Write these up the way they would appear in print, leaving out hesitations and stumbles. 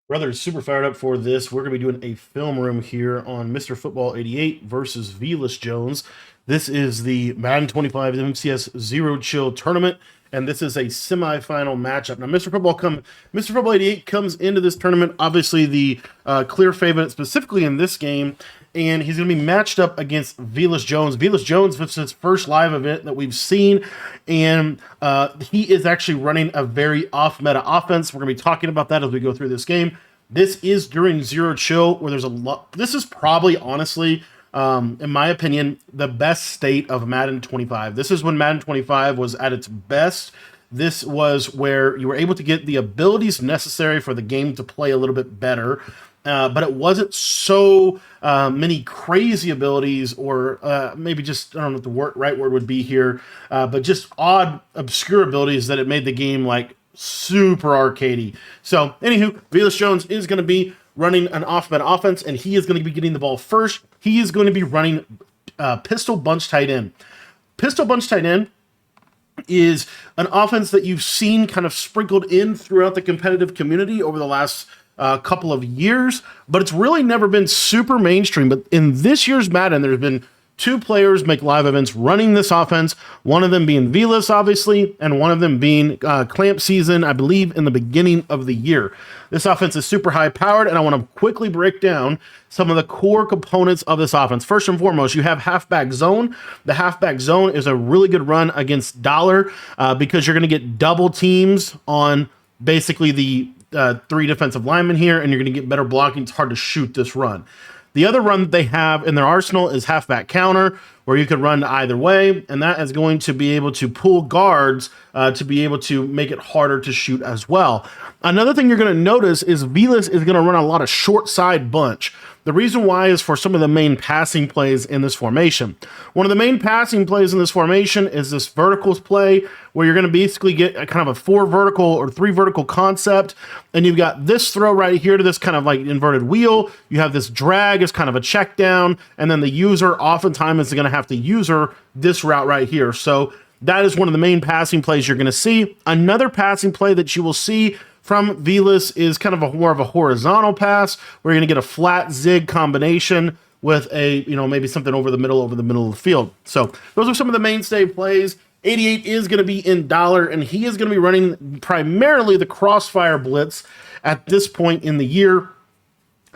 Brother, super fired up for this. We're going to be doing a film room here on Mr. Football 88 versus Velas Jones. This is the Madden 25 MCS Zero Chill Tournament, and this is a semifinal matchup. Now, Mr. Football 88 comes into this tournament, obviously the clear favorite, specifically in this game, and he's going to be matched up against Velas Jones. Velas Jones, this is his first live event that we've seen, and he is actually running a very off-meta offense. We're going to be talking about that as we go through this game. This is during Zero Chill, where there's a lot. This is probably, honestly, in my opinion, the best state of Madden 25. This is when Madden 25 was at its best. This was where you were able to get the abilities necessary for the game to play a little bit better. But it wasn't so many crazy abilities, or maybe just, I don't know what the right word would be here, but just odd, obscure abilities that it made the game like super arcadey. So, anywho, Velas Jones is going to be running an off-meta offense, and he is going to be getting the ball first. He is going to be running pistol bunch tight end. Pistol bunch tight end is an offense that you've seen kind of sprinkled in throughout the competitive community over the last couple of years, but it's really never been super mainstream. But in this year's Madden, there's been two players make live events running this offense, one of them being Velas, obviously, and one of them being Clamp Season, I believe, in the beginning of the year. This offense is super high powered, and I want to quickly break down some of the core components of this offense. First and foremost, you have halfback zone. The halfback zone is a really good run against Dollar because you're going to get double teams on basically the three defensive linemen here, and you're going to get better blocking. It's hard to shoot this run. The other run that they have in their arsenal is halfback counter, where you could run either way, and that is going to be able to pull guards to be able to make it harder to shoot as well. Another thing you're going to notice is Velas is going to run a lot of short side bunch. The reason why is for some of the main passing plays in this formation. One of the main passing plays in this formation is this verticals play, where you're going to basically get a kind of a 4 vertical or 3 vertical concept, and you've got this throw right here to this kind of like inverted wheel. You have this drag as kind of a check down, and then the user oftentimes is going to have to user this route right here. So that is one of the main passing plays you're going to see. Another passing play that you will see from Velas is kind of more of a horizontal pass, where you're going to get a flat zig combination with a, maybe something over the middle of the field. So those are some of the mainstay plays. 88 is going to be in Dollar, and he is going to be running primarily the crossfire blitz at this point in the year.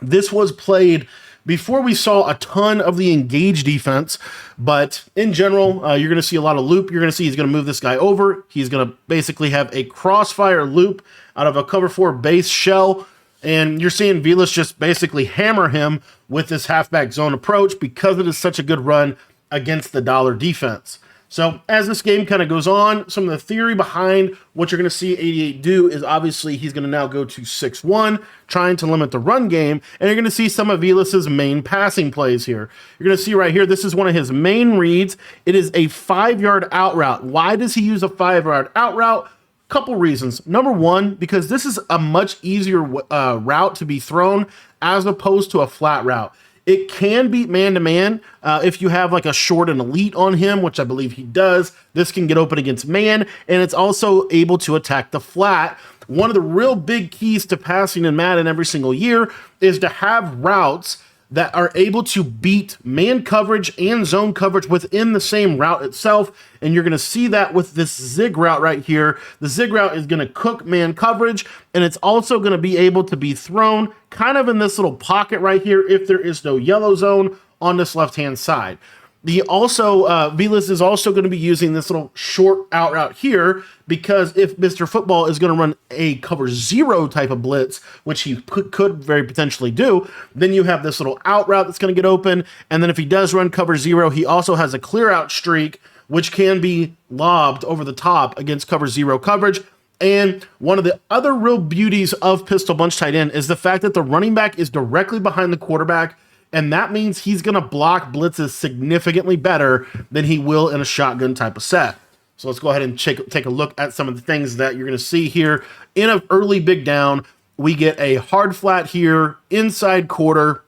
This was played before we saw a ton of the engage defense, but in general, you're going to see a lot of loop. You're going to see he's going to move this guy over. He's going to basically have a crossfire loop out of a cover 4 base shell, and you're seeing Velas just basically hammer him with this halfback zone approach because it is such a good run against the Dollar defense. So as this game kind of goes on, some of the theory behind what you're going to see 88 do is obviously he's going to now go to 6-1, trying to limit the run game, and you're going to see some of Velas's main passing plays here. You're going to see right here, this is one of his main reads. It is a 5-yard out route. Why does he use a 5-yard out route? Couple reasons. Number one, because this is a much easier route to be thrown as opposed to a flat route. It can beat man-to-man if you have like a short and elite on him, which I believe he does. This can get open against man, and it's also able to attack the flat. One of the real big keys to passing in Madden every single year is to have routes that are able to beat man coverage and zone coverage within the same route itself. And you're going to see that with this zig route right here. The zig route is going to cook man coverage, and it's also going to be able to be thrown kind of in this little pocket right here if there is no yellow zone on this left-hand side. Velas is also going to be using this little short out route here, because if Mr. Football is going to run a cover 0 type of blitz, which he could very potentially do, then you have this little out route that's going to get open. And then if he does run cover 0, he also has a clear out streak, which can be lobbed over the top against cover 0 coverage. And one of the other real beauties of pistol bunch tight end is the fact that the running back is directly behind the quarterback, and that means he's going to block blitzes significantly better than he will in a shotgun type of set. So let's go ahead and take a look at some of the things that you're going to see here. In an early big down, we get a hard flat here, inside quarter,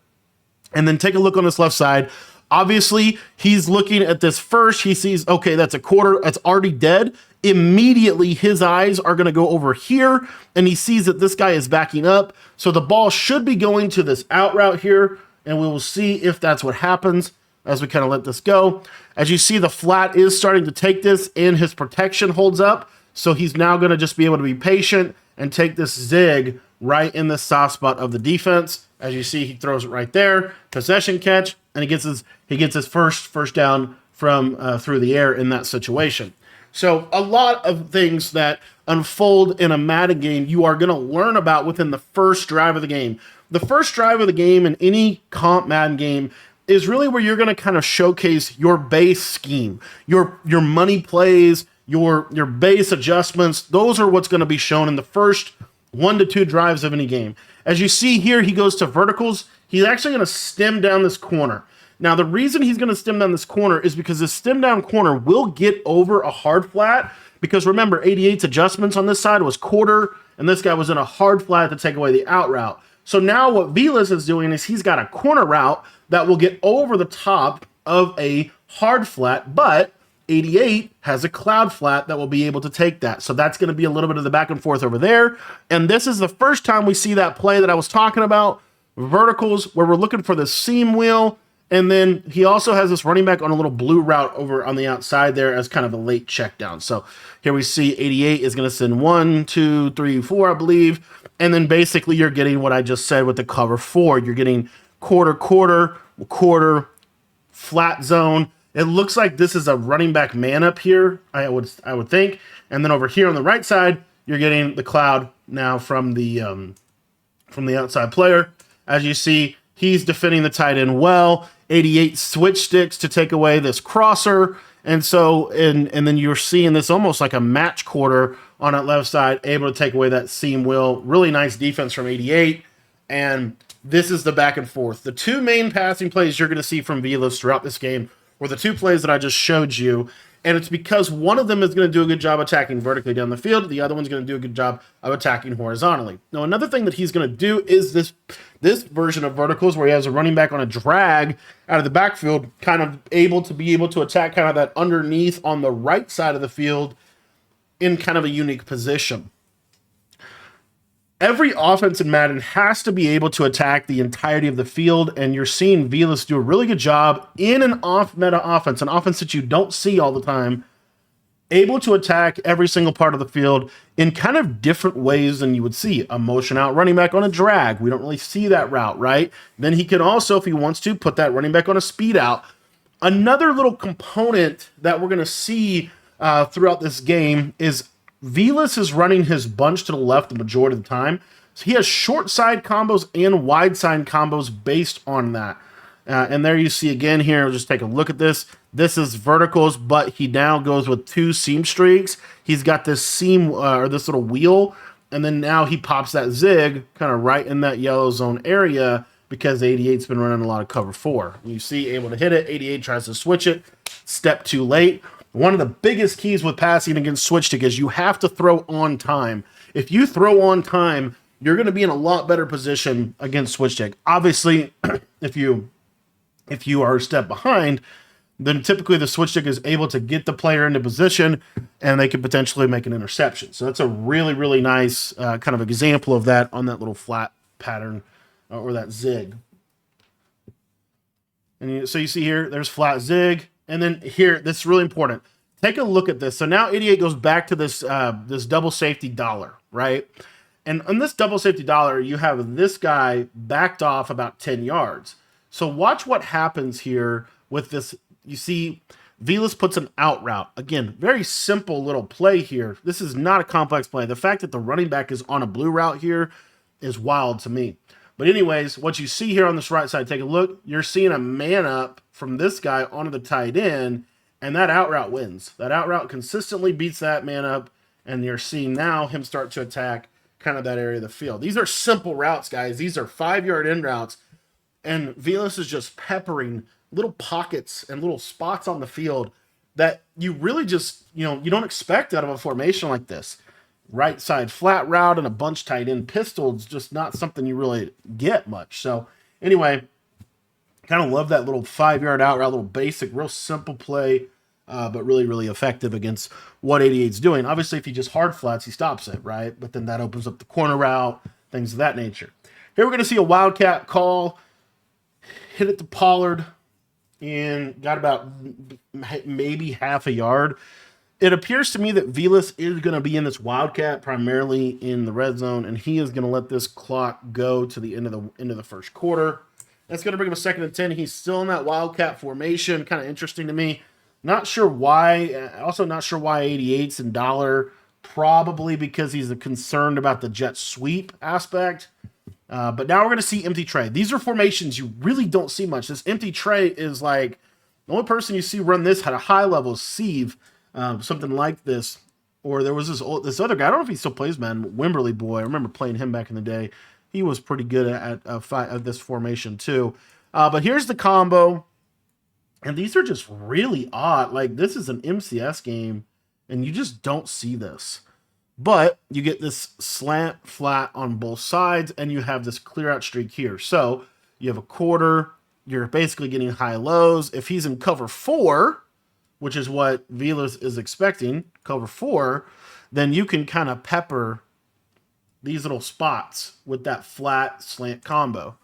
and then take a look on this left side. Obviously, he's looking at this first. He sees, okay, that's a quarter. That's already dead. Immediately, his eyes are going to go over here, and he sees that this guy is backing up. So the ball should be going to this out route here, and we will see if that's what happens as we kind of let this go. As you see, the flat is starting to take this, and his protection holds up. So he's now going to just be able to be patient and take this zig right in the soft spot of the defense. As you see, he throws it right there, possession catch, and he gets his first down from through the air in that situation. So a lot of things that unfold in a Madden game you are going to learn about within the first drive of the game. The first drive of the game in any comp Madden game is really where you're going to kind of showcase your base scheme, your money plays, your base adjustments. Those are what's going to be shown in the first 1 to 2 drives of any game. As you see here, he goes to verticals. He's actually going to stem down this corner. Now, the reason he's going to stem down this corner is because this stem down corner will get over a hard flat, because remember, 88's adjustments on this side was quarter, and this guy was in a hard flat to take away the out route. So now what Vilas is doing is he's got a corner route that will get over the top of a hard flat, but 88 has a cloud flat that will be able to take that. So that's going to be a little bit of the back and forth over there. And this is the first time we see that play that I was talking about, verticals, where we're looking for the seam wheel. And then he also has this running back on a little blue route over on the outside there as kind of a late check down. So here we see 88 is going to send 1, 2, 3, 4, I believe. And then basically you're getting what I just said with the cover 4. You're getting quarter, flat zone. It looks like this is a running back man up here, I would think. And then over here on the right side, you're getting the cloud now from the outside player. As you see, he's defending the tight end well. 88 switch sticks to take away this crosser. And so, and then you're seeing this almost like a match quarter on that left side, able to take away that seam wheel. Really nice defense from 88. And this is the back and forth. The 2 main passing plays you're going to see from Vilas throughout this game were the 2 plays that I just showed you. And it's because one of them is going to do a good job attacking vertically down the field. The other one's going to do a good job of attacking horizontally. Now, another thing that he's going to do is this version of verticals where he has a running back on a drag out of the backfield, kind of able to attack kind of that underneath on the right side of the field in kind of a unique position. Every offense in Madden has to be able to attack the entirety of the field, and you're seeing Vilas do a really good job in an off-meta offense, an offense that you don't see all the time, able to attack every single part of the field in kind of different ways than you would see. A motion out running back on a drag. We don't really see that route, right? Then he can also, if he wants to, put that running back on a speed out. Another little component that we're going to see throughout this game is Vilas is running his bunch to the left the majority of the time. So he has short side combos and wide side combos based on that. And there you see again here, just take a look at this. This is verticals, but he now goes with 2 seam streaks. He's got this seam or this little wheel, and then now he pops that zig kind of right in that yellow zone area because 88's been running a lot of cover 4. You see, able to hit it. 88 tries to switch it. Step too late. One of the biggest keys with passing against switch stick is you have to throw on time. If you throw on time, you're going to be in a lot better position against switch stick. Obviously, if you are a step behind, then typically the switch stick is able to get the player into position and they could potentially make an interception. So that's a really, really nice kind of example of that on that little flat pattern or that zig. And so you see here, there's flat zig. And then here, this is really important. Take a look at this. So now 88 goes back to this this double safety dollar, right? And on this double safety dollar, you have this guy backed off about 10 yards. So watch what happens here with this. You see, Vilas puts an out route. Again, very simple little play here. This is not a complex play. The fact that the running back is on a blue route here is wild to me. But anyways, what you see here on this right side, take a look. You're seeing a man up from this guy onto the tight end, and that out route wins. That out route consistently beats that man up, and you're seeing now him start to attack kind of that area of the field. These are simple routes, guys. These are 5-yard in routes, and Vilas is just peppering little pockets and little spots on the field that you really just, you don't expect out of a formation like this. Right side flat route and a bunch tight end pistol is just not something you really get much. So anyway, Kind of love that little 5-yard out route, little basic, real simple play, but really, really effective against what 88's doing. Obviously, if he just hard flats, he stops it, right? But then that opens up the corner route, things of that nature. Here we're going to see a wildcat call, hit it to Pollard, and got about maybe half a yard. It appears to me that Vilas is going to be in this wildcat primarily in the red zone, and he is going to let this clock go to the end of the first quarter. That's going to bring him a 2nd and 10. He's still in that wildcat formation. Kind of interesting to me. Not sure why. Also not sure why 88's in dollar. Probably because he's concerned about the jet sweep aspect. But now we're going to see empty tray. These are formations you really don't see much. This empty tray is like the only person you see run this at a high level is Sieve, something like this. Or there was this other guy. I don't know if he still plays Madden, Wimberly boy. I remember playing him back in the day. He was pretty good at this formation too. But here's the combo. And these are just really odd. Like, this is an MCS game, and you just don't see this. But you get this slant flat on both sides, and you have this clear out streak here. So you have a quarter. You're basically getting high lows. If he's in cover 4, which is what Vilas is expecting, cover 4, then you can kind of pepper these little spots with that flat slant combo.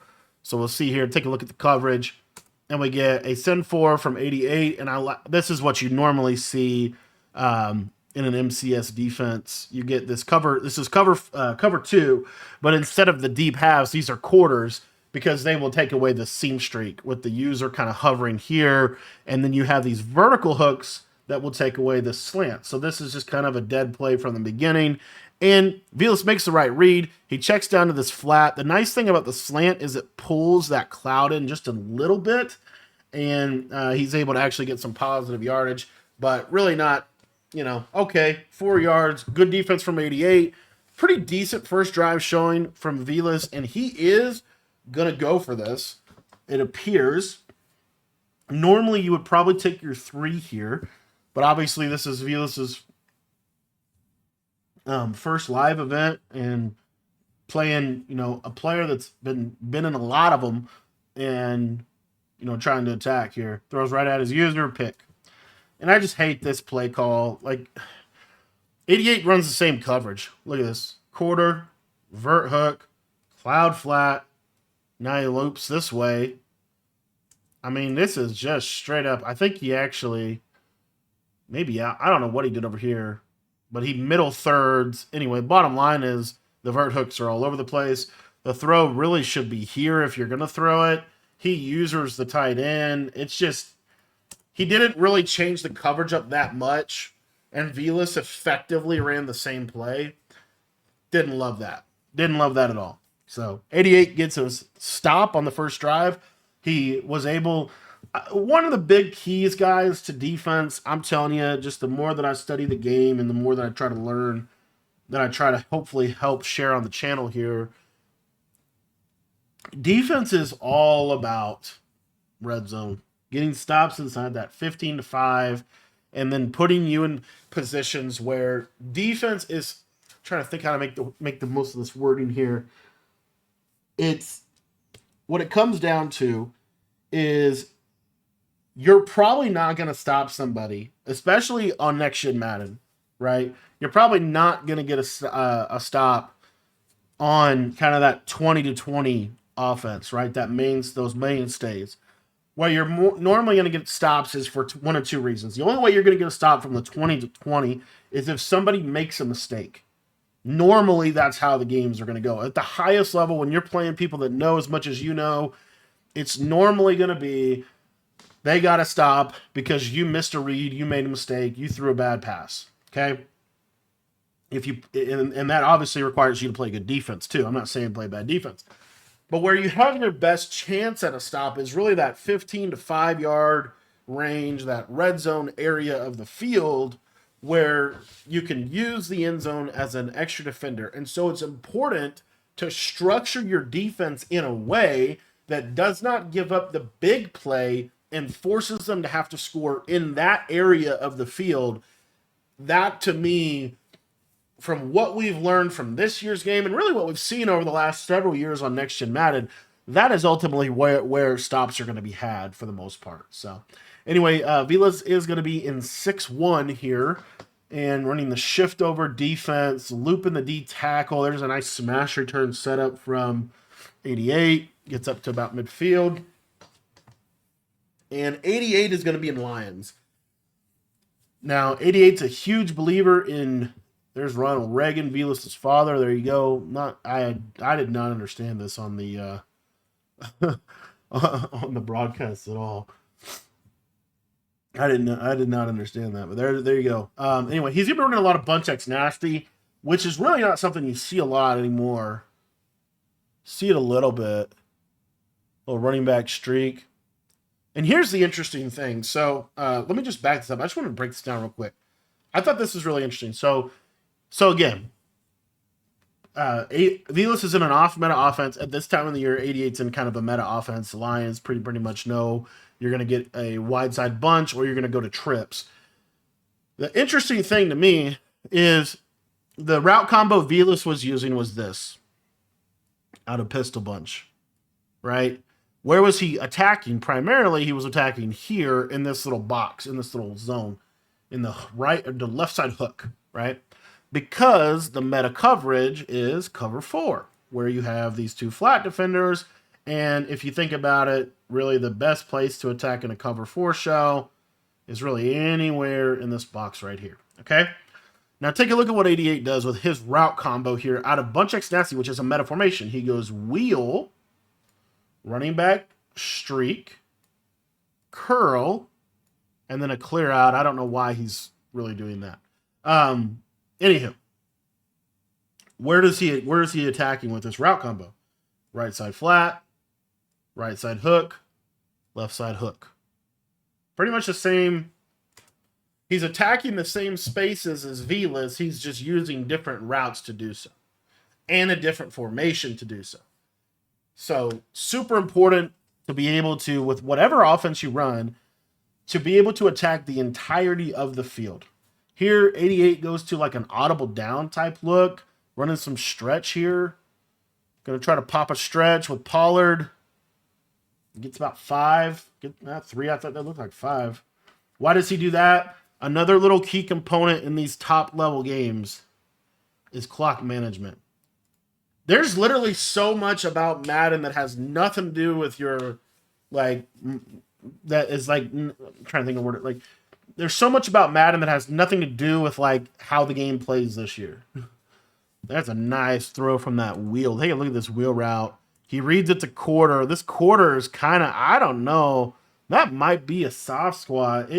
So we'll see here. Take a look at the coverage. And we get a send 4 from 88. And this is what you normally see in an MCS defense. You get this cover. This is cover 2. But instead of the deep halves, these are quarters because they will take away the seam streak with the user kind of hovering here. And then you have these vertical hooks that will take away the slant. So this is just kind of a dead play from the beginning. And Vilas makes the right read. He checks down to this flat. The nice thing about the slant is it pulls that cloud in just a little bit, and he's able to actually get some positive yardage, but really not, okay, 4 yards, good defense from 88. Pretty decent first drive showing from Vilas, and he is going to go for this, it appears. Normally, you would probably take your 3 here, but obviously this is Vilas's first live event and playing, a player that's been in a lot of them and, trying to attack here. Throws right at his user, pick. And I just hate this play call. Like, 88 runs the same coverage. Look at this. Quarter, vert hook, cloud flat. Now he loops this way. I mean, this is just straight up. I think he actually, maybe, I don't know what he did over here. But he middle thirds. Anyway, bottom line is the vert hooks are all over the place. The throw really should be here if you're going to throw it. He users the tight end. It's just, he didn't really change the coverage up that much. And Vilas effectively ran the same play. Didn't love that. Didn't love that at all. So 88 gets his stop on the first drive. He was able... One of the big keys, guys, to defense, I'm telling you, just the more that I study the game and the more that I try to learn, that I try to hopefully help share on the channel here, defense is all about red zone. Getting stops inside that 15-5 and then putting you in positions where defense is trying to think how to make the most of this wording here. It's what it comes down to is you're probably not going to stop somebody, especially on next gen Madden, right? You're probably not going to get a stop on kind of that 20-20 offense, right? Those mainstays. Where you're normally going to get stops is for one of 2 reasons. The only way you're going to get a stop from the 20-20 is if somebody makes a mistake. Normally, that's how the games are going to go. At the highest level, when you're playing people that know as much as you know, it's normally going to be they got to stop because you missed a read, you made a mistake, you threw a bad pass. Okay? And that obviously requires you to play good defense too. I'm not saying play bad defense. But where you have your best chance at a stop is really that 15 to 5 yard range, that red zone area of the field where you can use the end zone as an extra defender. And so it's important to structure your defense in a way that does not give up the big play and forces them to have to score in that area of the field. That, to me, from what we've learned from this year's game and really what we've seen over the last several years on Next Gen Madden, that is ultimately where stops are going to be had for the most part. So anyway, Vilas is going to be in 6-1 here and running the shift over defense, looping the D tackle. There's a nice smash return setup from 88. Gets up to about midfield. And 88 is going to be in Lions. Now, 88's a huge believer in. There's Ronald Reagan, Vilas' father. There you go. I did not understand this on the on the broadcast at all. I did not understand that, but there you go. Anyway, he's gonna be running a lot of bunch X nasty, which is really not something you see a lot anymore. See it a little bit. Little running back streak. And here's the interesting thing. So let me just back this up. I just want to break this down real quick. I thought this was really interesting. So again, Vilas is in an off-meta offense. At this time of the year, 88's in kind of a meta offense. Lions pretty much know you're going to get a wide side bunch or you're going to go to trips. The interesting thing to me is the route combo Vilas was using was this out of pistol bunch, right? Where was he attacking? Primarily, he was attacking here in this little box, in this little zone, in the right or the left side hook, right? Because the meta coverage is cover 4, where you have these two flat defenders. And if you think about it, really the best place to attack in a cover 4 shell is really anywhere in this box right here, okay? Now take a look at what 88 does with his route combo here out of Bunch X Nasty, which is a meta formation. He goes wheel, running back, streak, curl, and then a clear out. I don't know why he's really doing that. Anywho, where is he attacking with this route combo? Right side flat, right side hook, left side hook. Pretty much the same. He's attacking the same spaces as Vilas. He's just using different routes to do so. And a different formation to do so. So super important to be able to, with whatever offense you run, to be able to attack the entirety of the field. Here, 88 goes to like an audible down type look, running some stretch here. Going to try to pop a stretch with Pollard. Gets about 5. Get that 3. I thought that looked like 5. Why does he do that? Another little key component in these top level games is clock management. There's literally so much about Madden that has nothing to do with your, like, that is like, I'm trying to think of word. Like, there's so much about Madden that has nothing to do with, like, how the game plays this year. That's a nice throw from that wheel. Take a look at this wheel route. He reads it to quarter. This quarter is kind of, I don't know. That might be a soft squat.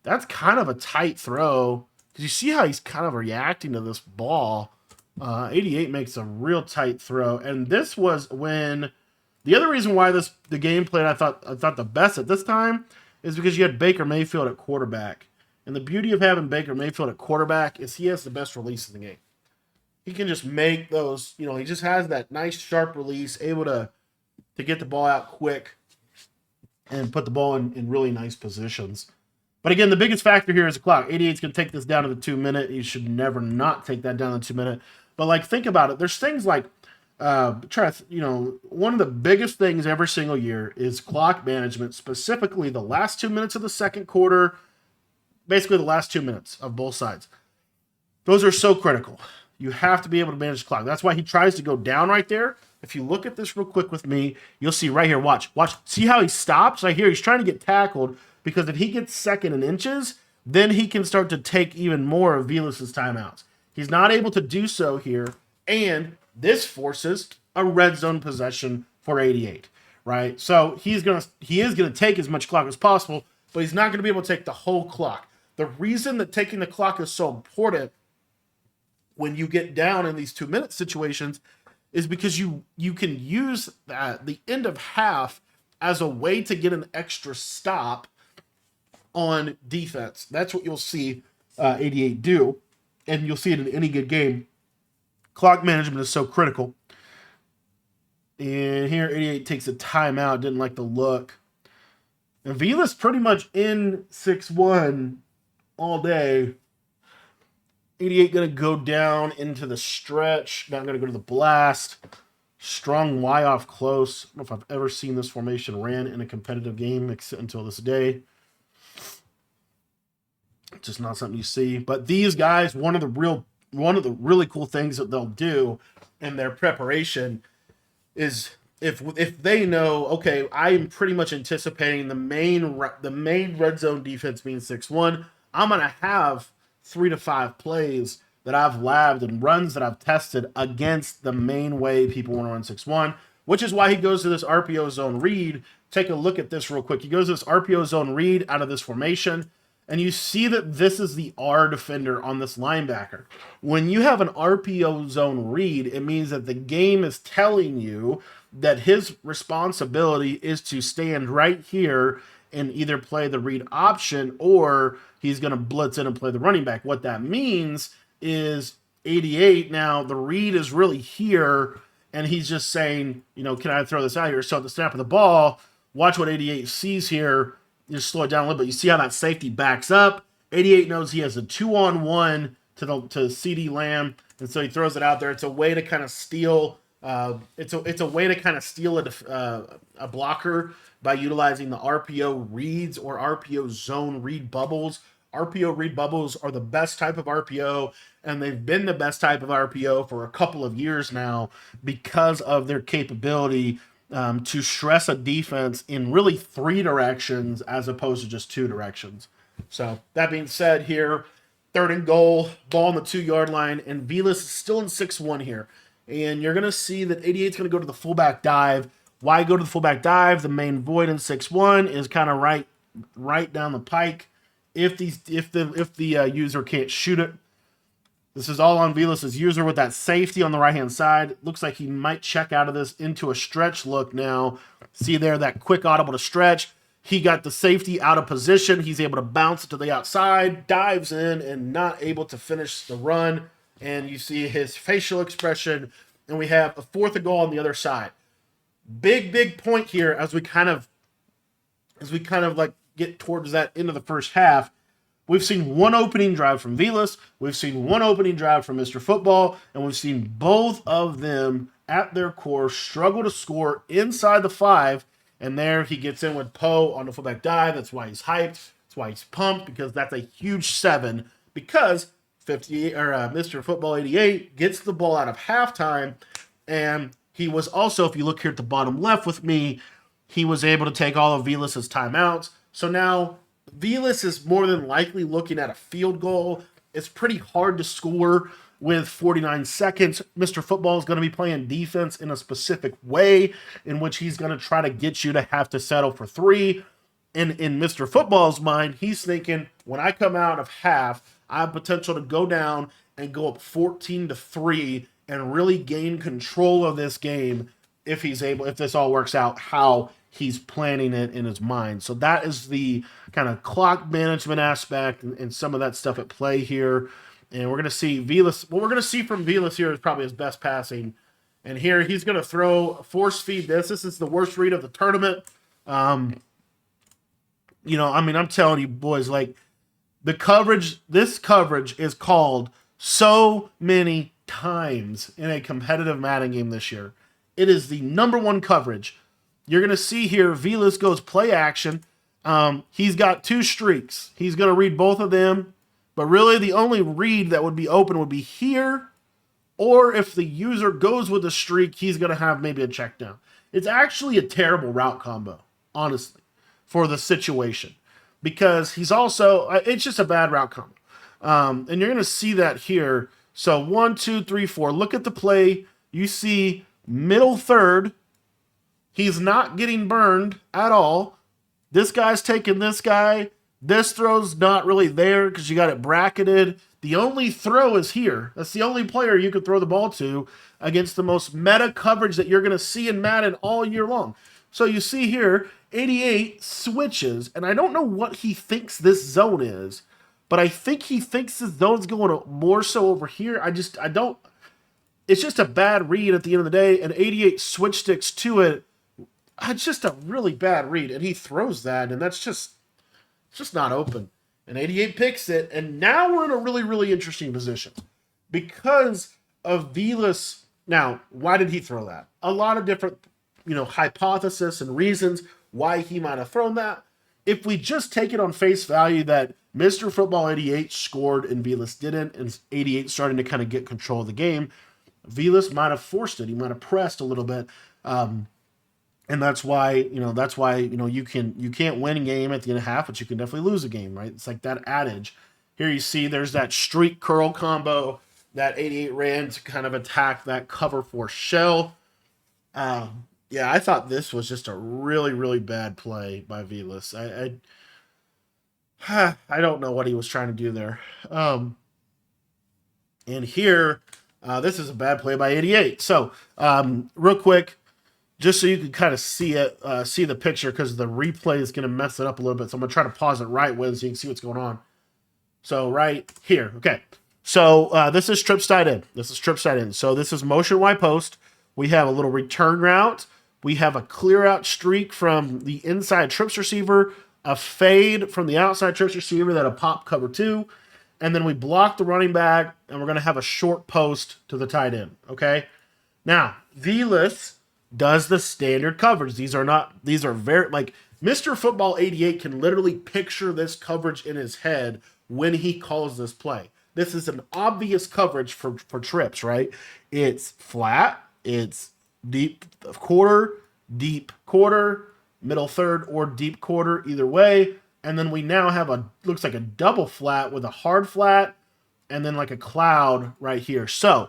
That's kind of a tight throw. Because you see how he's kind of reacting to this ball. 88 makes a real tight throw. And this was when, the other reason why the game played I thought the best at this time is because you had Baker Mayfield at quarterback. And the beauty of having Baker Mayfield at quarterback is he has the best release in the game. He can just make those, he just has that nice sharp release, able to get the ball out quick and put the ball in really nice positions. But again, the biggest factor here is the clock. 88's going to take this down to the 2-minute. You should never not take that down to the 2-minute. But like, think about it. There's things like, one of the biggest things every single year is clock management, specifically the last 2 minutes of the second quarter, basically the last 2 minutes of both sides. Those are so critical. You have to be able to manage the clock. That's why he tries to go down right there. If you look at this real quick with me, you'll see right here, watch. See how he stops? Right here, he's trying to get tackled because if he gets second in inches, then he can start to take even more of Vilas' timeouts. He's not able to do so here, and this forces a red zone possession for 88, right? So he is gonna take as much clock as possible, but he's not gonna be able to take the whole clock. The reason that taking the clock is so important when you get down in these 2-minute situations is because you can use the end of half as a way to get an extra stop on defense. That's what you'll see 88 do, and you'll see it in any good game. Clock management is so critical. And here 88 takes a timeout, didn't like the look. And Vilas pretty much in 6-1 all day. 88 going to go down into the stretch. Not going to go to the blast. Strong Y off close. I don't know if I've ever seen this formation ran in a competitive game until this day. It's just not something you see. But these guys, one of the really cool things that they'll do in their preparation is if they know, okay, I am pretty much anticipating the main red zone defense being 6-1, I'm gonna have 3 to 5 plays that I've labbed and runs that I've tested against the main way people want to run 6-1, which is why he goes to this RPO zone read. Take a look at this real quick. He goes to this RPO zone read out of this formation, and you see that this is the R defender on this linebacker. When you have an RPO zone read, it means that the game is telling you that his responsibility is to stand right here and either play the read option or he's going to blitz in and play the running back. What that means is 88, now the read is really here, and he's just saying, can I throw this out here? So at the snap of the ball, watch what 88 sees here. Just slow it down a little bit. You see how that safety backs up. 88 knows he has a 2-on-1 to CD Lamb, and so he throws it out there. It's a way to kind of steal. It's a way to kind of steal a blocker by utilizing the RPO reads or RPO zone read bubbles. RPO read bubbles are the best type of RPO, and they've been the best type of RPO for a couple of years now because of their capability to stress a defense in really 3 directions as opposed to just 2 directions. So that being said here, 3rd and goal, ball on the 2-yard line, and Vilas is still in 6-1 here. And you're going to see that 88 is going to go to the fullback dive. Why go to the fullback dive? The main void in 6-1 is kind of right down the pike. If the user can't shoot it, this is all on Vilas' user with that safety on the right-hand side. Looks like he might check out of this into a stretch look now. See there, that quick audible to stretch. He got the safety out of position. He's able to bounce it to the outside, dives in, and not able to finish the run. And you see his facial expression, and we have a 4th and goal on the other side. Big point here as we kind of like get towards that end of the first half. We've seen one opening drive from Vilas, we've seen one opening drive from Mr. Football, and we've seen both of them at their core struggle to score inside the 5, and there he gets in with Poe on the fullback dive. That's why he's hyped. That's why he's pumped, because that's a huge 7, because Mr. Football 88 gets the ball out of halftime, and he was also, if you look here at the bottom left with me, he was able to take all of Vilas' timeouts. So now Vilas is more than likely looking at a field goal. It's pretty hard to score with 49 seconds. Mr. Football is going to be playing defense in a specific way in which he's going to try to get you to have to settle for 3. And in Mr. Football's mind, he's thinking, when I come out of half, I have potential to go down and go up 14-3 and really gain control of this game if this all works out how he's planning it in his mind. So that is the kind of clock management aspect and some of that stuff at play here. And we're going to see Vilas. What we're going to see from Vilas here is probably his best passing. And here he's going to force feed this. This is the worst read of the tournament. I'm telling you boys, like this coverage is called so many times in a competitive Madden game this year. It is the number 1 coverage. You're going to see here, Vilas goes play action. He's got 2 streaks. He's going to read both of them. But really, the only read that would be open would be here. Or if the user goes with a streak, he's going to have maybe a check down. It's actually a terrible route combo, honestly, for the situation. Because it's just a bad route combo. And you're going to see that here. So 1, 2, 3, 4. Look at the play. You see middle third. He's not getting burned at all. This guy's taking this guy. This throw's not really there because you got it bracketed. The only throw is here. That's the only player you could throw the ball to against the most meta coverage that you're going to see in Madden all year long. So you see here, 88 switches, and I don't know what he thinks this zone is, but I think he thinks this zone's going more so over here. It's just a bad read at the end of the day, and 88 switch sticks to it. It's just a really bad read, and he throws that, and that's just not open. And 88 picks it, and now we're in a really, really interesting position. Because of Vilas, Now, why did he throw that? A lot of different, hypotheses and reasons why he might have thrown that. If we just take it on face value that Mr. Football 88 scored and Vilas didn't, and 88 starting to kind of get control of the game, Vilas might have forced it. He might have pressed a little bit. And that's why, you can't win a game at the end of half, but you can definitely lose a game, right? It's like that adage. Here you see there's that streak curl combo that 88 ran to kind of attack that cover 4 shell. Yeah, I thought this was just a really, really bad play by Vilas. I don't know what he was trying to do there. And here, this is a bad play by 88. So, real quick, just so you can kind of see it, see the picture, because the replay is going to mess it up a little bit. So I'm going to try to pause it right when so you can see what's going on. So right here, okay. So this is trips tight end. This is trips tight end. So this is motion wide post. We have a little return route. We have a clear out streak from the inside trips receiver, a fade from the outside trips receiver that a pop cover 2, and then we block the running back, and we're going to have a short post to the tight end, okay? Now, Vilas does the standard coverage. These are very, like, Mr. Football 88 can literally picture this coverage in his head when he calls this play. This is an obvious coverage for trips, right? It's flat, it's deep quarter, middle third, or deep quarter, either way. And then we now have looks like a double flat with a hard flat, and then like a cloud right here. So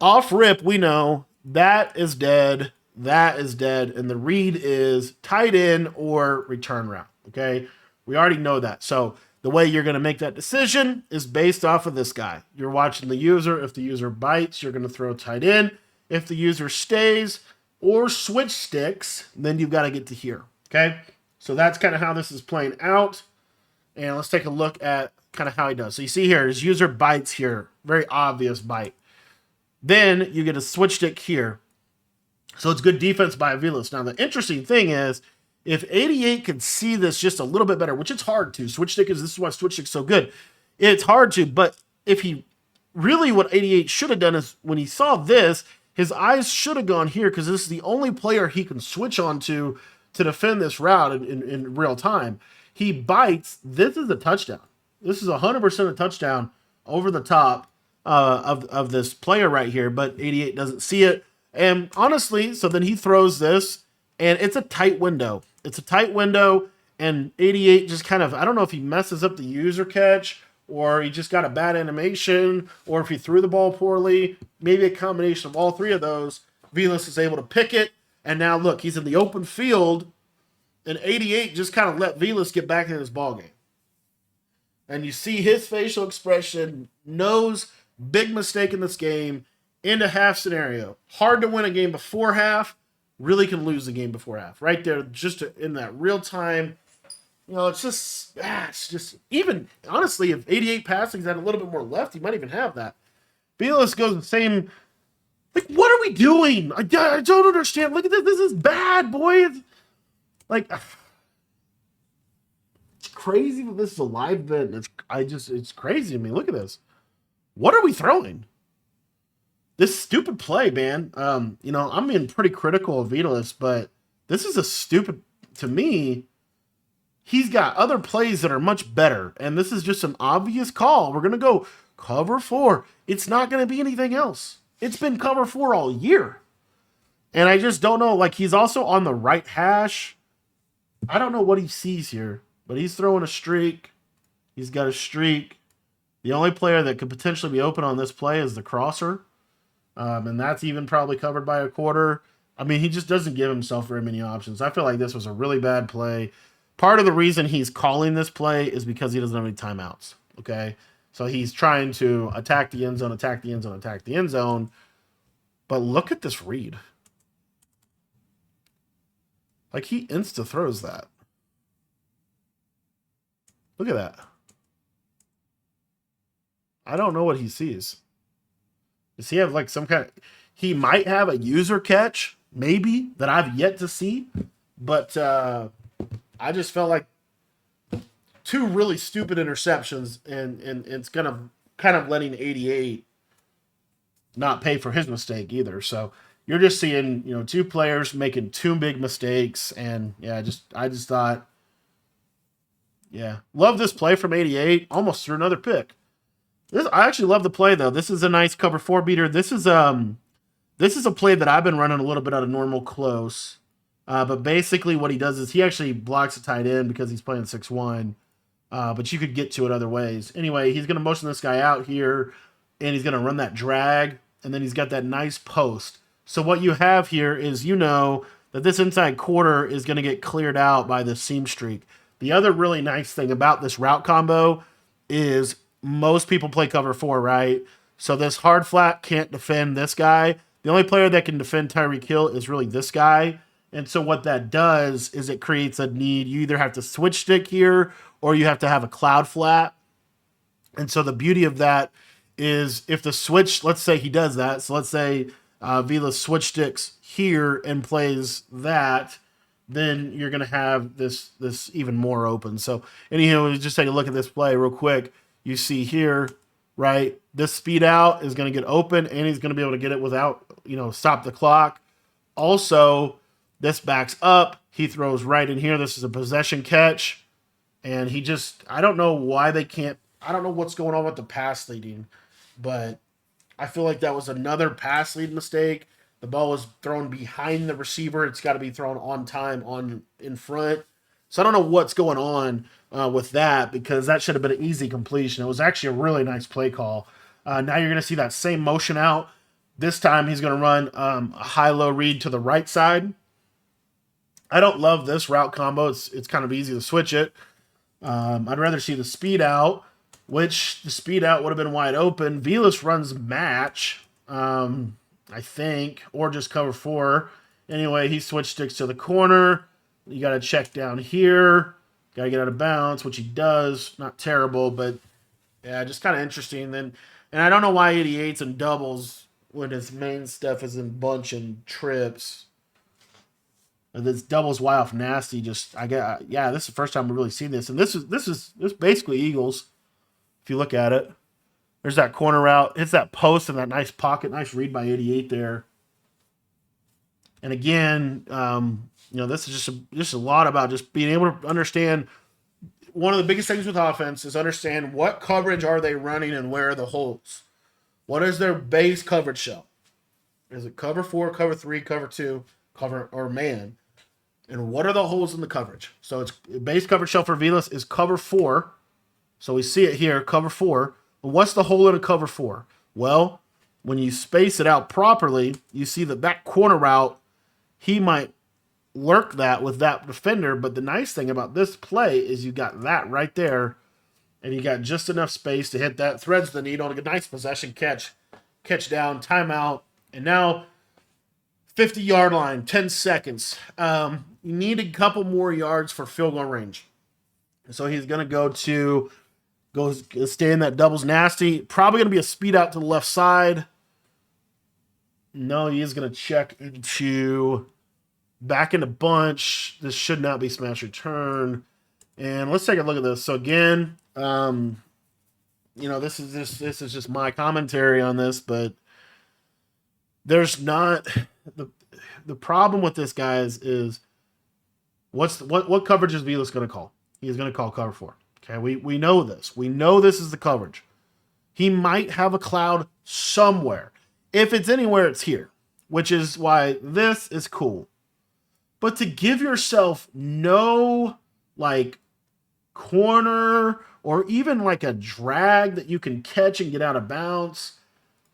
off rip, we know that is dead, and the read is tight end or return route, okay? We already know that. So the way you're going to make that decision is based off of this guy. You're watching the user. If the user bites, you're going to throw tight end. If the user stays or switch sticks, then you've got to get to here, okay? So that's kind of how this is playing out. And let's take a look at kind of how he does. So you see here, his user bites here. Very obvious bite. Then you get a switch stick here. So it's good defense by Vilas. Now, the interesting thing is, if 88 can see this just a little bit better, which it's hard to, this is why switch stick's so good. It's hard to, but if he really, what 88 should have done is when he saw this, his eyes should have gone here, because this is the only player he can switch on to defend this route in real time. He bites. This is a touchdown. This is 100% a touchdown over the top of this player right here, but 88 doesn't see it. And honestly, so then he throws this, and it's a tight window. It's a tight window, and 88 just kind of, I don't know if he messes up the user catch, or he just got a bad animation, or if he threw the ball poorly, maybe a combination of all three of those. Vilas is able to pick it, and now look, he's in the open field, and 88 just kind of let Vilas get back in his ball game. And you see his facial expression, knows big mistake in this game, into half scenario. Hard to win a game before half, really can lose the game before half. Right there, just in that real time. It's just, even, honestly, if 88 passings had a little bit more left, he might even have that. Vilas goes the same, like, what are we doing? I don't understand. Look at this. This is bad, boy. It's crazy that this is a live event. It's crazy to me. Look at this. What are we throwing? This stupid play, man. I'm being pretty critical of Vilas, but this is a stupid, to me. He's got other plays that are much better, and this is just an obvious call. We're going to go cover 4. It's not going to be anything else. It's been cover 4 all year. And I just don't know. Like, he's also on the right hash. I don't know what he sees here, but he's throwing a streak. He's got a streak. The only player that could potentially be open on this play is the crosser. And that's even probably covered by a quarter. I mean, he just doesn't give himself very many options. I feel like this was a really bad play. Part of the reason he's calling this play is because he doesn't have any timeouts, okay? So he's trying to attack the end zone, attack the end zone, attack the end zone. But look at this read. Like, he insta-throws that. Look at that. I don't know what he sees. Does he have, like, some kind of... He might have a user catch, maybe, that I've yet to see. But I just felt like 2 really stupid interceptions, and it's kind of letting 88 not pay for his mistake either. So you're just seeing, two players making two big mistakes, and yeah, I just thought, yeah, love this play from 88. Almost threw another pick. I actually love the play though. This is a nice cover four beater. This is a play that I've been running a little bit out of normal close. But basically what he does is he actually blocks a tight end because he's playing 6-1. But you could get to it other ways. Anyway, he's going to motion this guy out here, and he's going to run that drag, and then he's got that nice post. So what you have here is that this inside quarter is going to get cleared out by the seam streak. The other really nice thing about this route combo is most people play cover four, right? So this hard flat can't defend this guy. The only player that can defend Tyreek Hill is really this guy. And so what that does is it creates a need. You either have to switch stick here or you have to have a cloud flat. And so the beauty of that is if the switch, let's say he does that. So let's say Vila switch sticks here and plays that, then you're going to have this even more open. So anyhow, just take a look at this play real quick. You see here, right? This speed out is going to get open, and he's going to be able to get it without, stop the clock. Also, this backs up. He throws right in here. This is a possession catch. And I don't know why they can't, I don't know what's going on with the pass leading, but I feel like that was another pass lead mistake. The ball was thrown behind the receiver. It's got to be thrown on time in front. So I don't know what's going on with that, because that should have been an easy completion. It was actually a really nice play call. Now you're going to see that same motion out. This time he's going to run a high-low read to the right side. I don't love this route combo. It's kind of easy to switch it. I'd rather see the speed out, which the speed out would have been wide open. Vilas runs match, I think, or just cover four. Anyway, he switch sticks to the corner. You got to check down here. Got to get out of bounds, which he does. Not terrible, but yeah, just kind of interesting. And I don't know why 88's and doubles when his main stuff is in bunch and trips. This doubles Y off nasty. This is the first time we've really seen this, and this is basically Eagles. If you look at it, there's that corner route. It's that post and that nice pocket, nice read by 88 there. And again, this is just a lot about just being able to understand. One of the biggest things with offense is understand what coverage are they running and where are the holes. What is their base coverage shell? Is it cover 4, cover 3, cover 2, cover or man? And what are the holes in the coverage? So it's base coverage shell for Vilas is cover 4. So we see it here, cover 4. But what's the hole in a cover 4? Well, when you space it out properly, you see that corner route, he might lurk that with that defender. But the nice thing about this play is you got that right there, and you got just enough space to hit that, threads the needle, and a nice possession catch down, timeout, and now 50-yard line, 10 seconds. You need a couple more yards for field goal range. So he's going to stay in that doubles nasty. Probably going to be a speed out to the left side. No, he is going to check back into bunch. This should not be smash return. And let's take a look at this. So again, this is just my commentary on this, but there's not the problem with this, guys, is what coverage is Vilas going to call? He's going to call cover 4. Okay, we know this. We know this is the coverage. He might have a cloud somewhere. If it's anywhere, it's here, which is why this is cool. But to give yourself no corner or even a drag that you can catch and get out of bounds,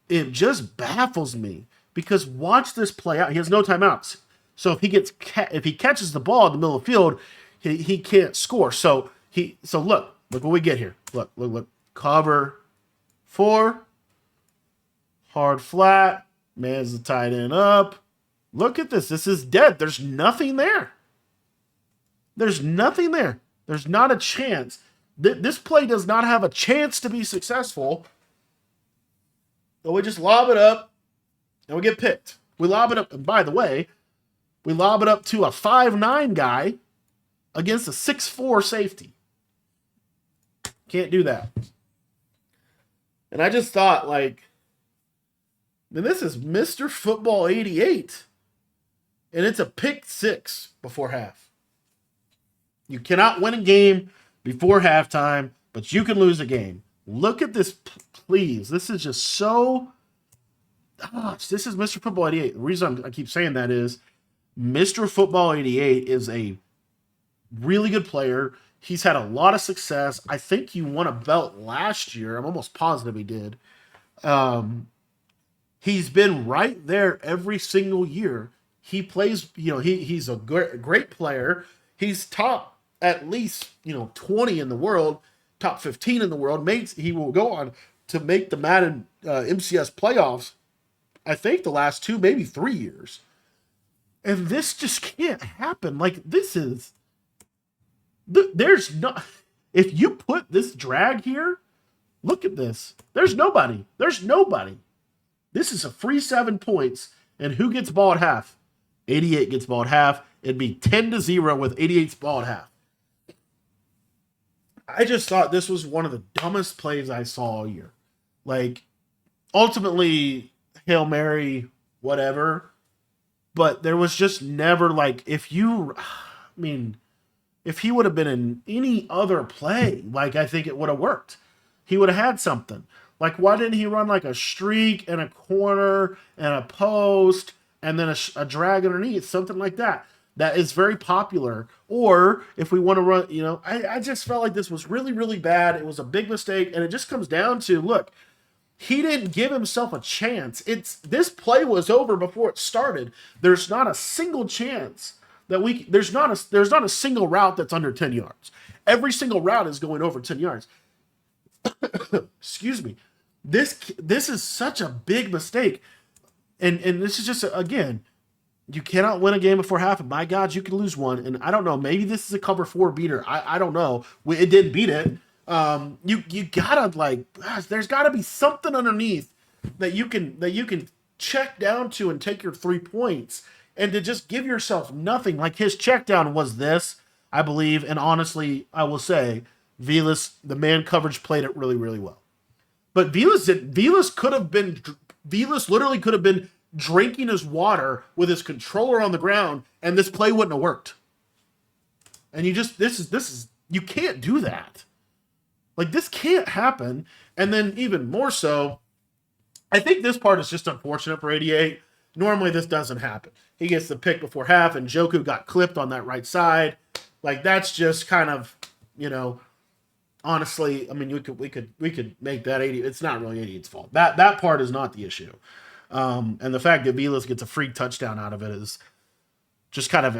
it just baffles me. Because watch this play out. He has no timeouts. So if he catches the ball in the middle of the field, he can't score. So look what we get here. Look. Cover 4. Hard flat. Man's the tight end up. Look at this. This is dead. There's nothing there. There's nothing there. There's not a chance. This play does not have a chance to be successful. So we just lob it up. And we get picked. We lob it up. And by the way, we lob it up to a 5'9" guy against a 6'4" safety. Can't do that. And I just thought, And this is Mr. Football 88. And it's a pick six before half. You cannot win a game before halftime, but you can lose a game. Look at this, please. This is just so. Gosh, this is Mr. Football 88. The reason I keep saying that is Mr. Football 88 is a really good player. He's had a lot of success. I think he won a belt last year. I'm almost positive he did. He's been right there every single year. He plays, he's a great player. He's top at least, 20 in the world, top 15 in the world. He will go on to make the Madden MCS playoffs, I think the last 2, maybe 3 years. And this just can't happen. Like, there's not, if you put this drag here, look at this. There's nobody. This is a free 7 points. And who gets ball at half? 88 gets ball at half. It'd be 10-0 with 88's ball at half. I just thought this was one of the dumbest plays I saw all year. Like, ultimately, Hail Mary, whatever. But there was just never, like, if he would have been in any other play, like, I think it would have worked. He would have had something. Like, why didn't he run like a streak and a corner and a post and then a drag underneath, something like that? That is very popular. Or if we want to run, I just felt like this was really, really bad. It was a big mistake. And it just comes down to, look, he didn't give himself a chance. This play was over before it started. There's not a single chance that there's not a single route that's under 10 yards. Every single route is going over 10 yards. Excuse me. This is such a big mistake. And this is just, again, you cannot win a game before half. And my God, you can lose one. And I don't know, maybe this is a cover 4 beater. I don't know. It didn't beat it. You gotta, gosh, there's gotta be something underneath that you can check down to and take your 3 points, and to just give yourself nothing. Like, his check down was this, I believe, and honestly, I will say, Vilas, the man coverage played it really, really well. But Vilas literally could have been drinking his water with his controller on the ground, and this play wouldn't have worked. And you can't do that. Like, this can't happen. And then even more so, I think this part is just unfortunate for 88. Normally this doesn't happen. He gets the pick before half, and Joku got clipped on that right side. Like, that's just kind of, honestly, I mean, we could make that 80. It's not really 88's fault. That part is not the issue. And the fact that Vilas gets a free touchdown out of it is just kind of,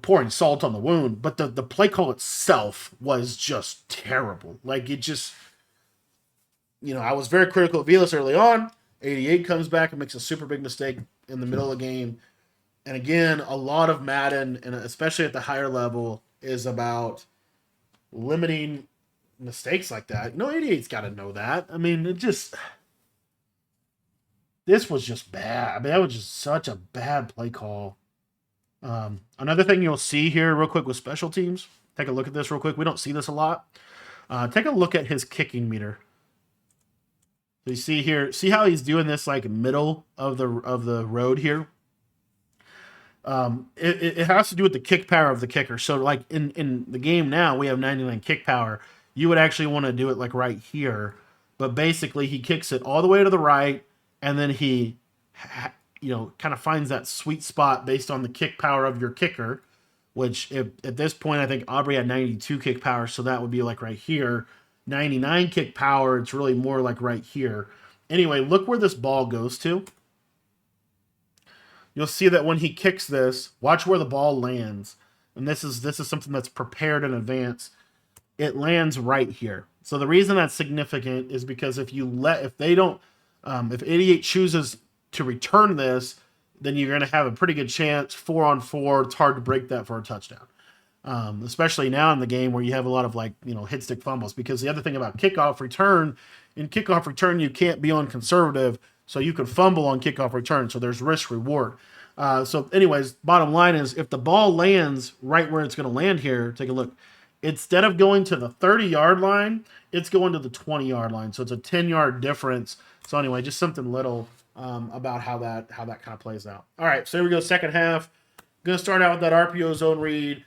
pouring salt on the wound. But the play call itself was just terrible. Like, it just, I was very critical of Vilas early on. 88 comes back and makes a super big mistake in the middle of the game. And again, a lot of Madden, and especially at the higher level, is about limiting mistakes like that. 88's got to know that. I mean, this was just bad. I mean, that was just such a bad play call. Another thing you'll see here real quick with special teams, take a look at this real quick. We don't see this a lot. Take a look at his kicking meter. So you see here, see how he's doing this like middle of the road here? It has to do with the kick power of the kicker. So like in the game now, we have 99 kick power. You would actually want to do it like right here. But basically he kicks it all the way to the right, and then he kind of finds that sweet spot based on the kick power of your kicker, which at this point, I think Aubrey had 92 kick power. So that would be like right here. 99 kick power. It's really more like right here. Anyway, look where this ball goes to. You'll see that when he kicks this, watch where the ball lands. And this is something that's prepared in advance. It lands right here. So the reason that's significant is because if 88 chooses to return this, then you're going to have a pretty good chance 4-on-4. It's hard to break that for a touchdown. Especially now in the game where you have a lot of hit stick fumbles, because the other thing about kickoff return, you can't be on conservative, so you can fumble on kickoff return. So there's risk reward. So anyways, bottom line is if the ball lands right where it's going to land here, take a look. Instead of going to the 30-yard line, it's going to the 20-yard line. So it's a 10-yard difference. So anyway, just something little. about how that kind of plays out. All right, so here we go. Second half. Going to start out with that RPO zone read.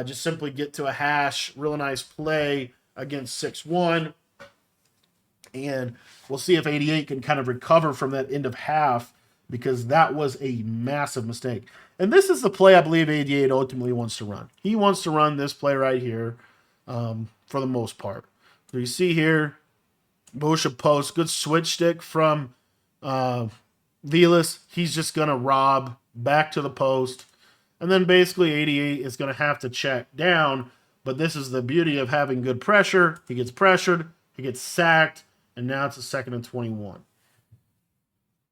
Just simply get to a hash. Real nice play against 6-1. And we'll see if 88 can kind of recover from that end of half, because that was a massive mistake. And this is the play I believe 88 ultimately wants to run. He wants to run this play right here for the most part. So you see here, Moshe post, good switch stick from Vilas. He's just going to rob back to the post. And then basically 88 is going to have to check down. But this is the beauty of having good pressure. He gets pressured, he gets sacked, and now it's a 2nd and 21.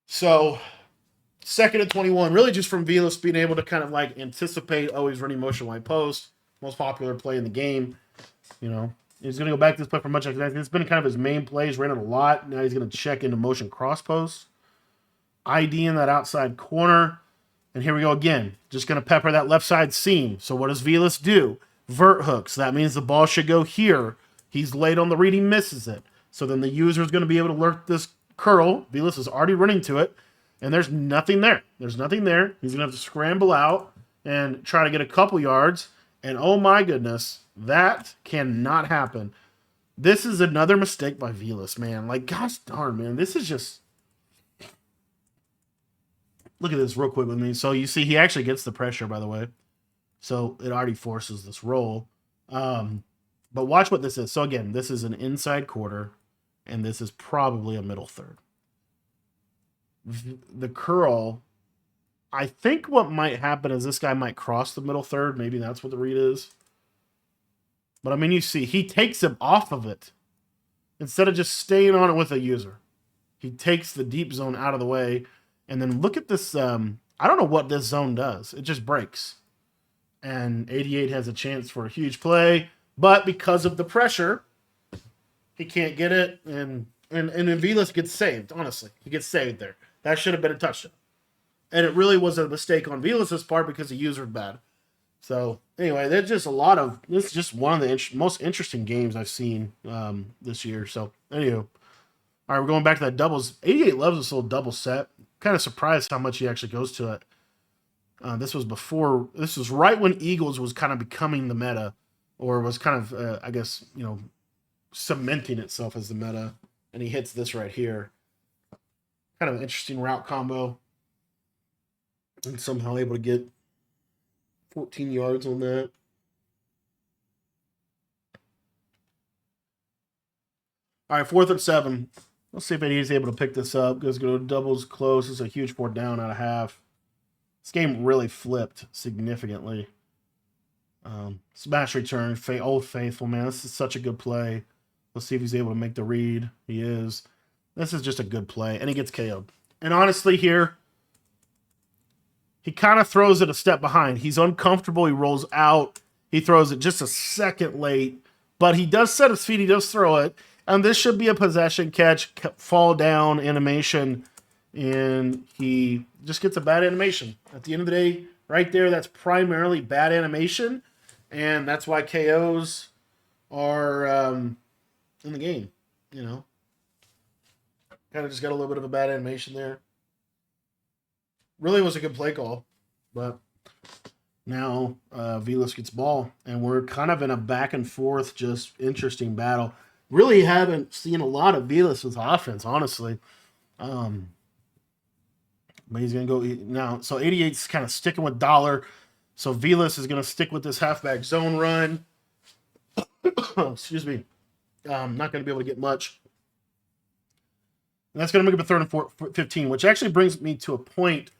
So 2nd and 21, really just from Vilas being able to kind of like anticipate, oh, he's running motion wide post, most popular play in the game. You know, he's going to go back to this play for much. It's been kind of his main play. He's ran it a lot. Now he's going to check into motion cross post. ID in that outside corner. And here we go again. Just going to pepper that left side seam. So what does Vilas do? Vert hooks. That means the ball should go here. He's late on the read. He misses it. So then the user is going to be able to lurk this curl. Vilas is already running to it. And there's nothing there. There's nothing there. He's going to have to scramble out and try to get a couple yards. And oh my goodness, that cannot happen. This is another mistake by Vilas, man. Like, gosh darn, man. This is just... Look at this real quick with me. So you see he actually gets the pressure, by the way. So it already forces this roll. But watch what this is. So again, this is an inside quarter, and this is probably a middle third. The curl, I think what might happen is this guy might cross the middle third. Maybe that's what the read is. But I mean, you see, he takes him off of it instead of just staying on it with a user. He takes the deep zone out of the way. And then look at this. I don't know what this zone does. It just breaks. And 88 has a chance for a huge play. But because of the pressure, he can't get it. And Vilas gets saved, honestly. He gets saved there. That should have been a touchdown. And it really was a mistake on Vilas' part because the user was bad. So, anyway, there's just a lot of... This is just one of the most interesting games I've seen this year. So, anyway. All right, we're going back to that doubles. 88 loves this little double set. Kind of surprised how much he actually goes to it. This was right when Eagles was kind of becoming the meta, or was kind of, I guess, you know, cementing itself as the meta. And he hits this right here. Kind of an interesting route combo. And somehow able to get 14 yards on that. All right, 4th and 7. Let's see if he's able to pick this up. Goes go doubles close. It's a huge 4th down out of half. This game really flipped significantly. Smash return. Old Faithful, man. This is such a good play. Let's see if he's able to make the read. He is. This is just a good play. And he gets KO'd. And honestly here, he kind of throws it a step behind. He's uncomfortable. He rolls out. He throws it just a second late. But he does set his feet. He does throw it. And this should be a possession catch, fall down animation, and he just gets a bad animation. At the end of the day, right there, that's primarily bad animation, and that's why KOs are in the game, you know. Kind of just got a little bit of a bad animation there. Really was a good play call, but now Vilas gets ball, and we're kind of in a back and forth, just interesting battle. Really haven't seen a lot of Vilas' offense, honestly. But he's going to go now. So 88's kind of sticking with Dollar. So Vilas is going to stick with this halfback zone run. Excuse me. Not going to be able to get much. And that's going to make up a 3rd and 15, which actually brings me to a point.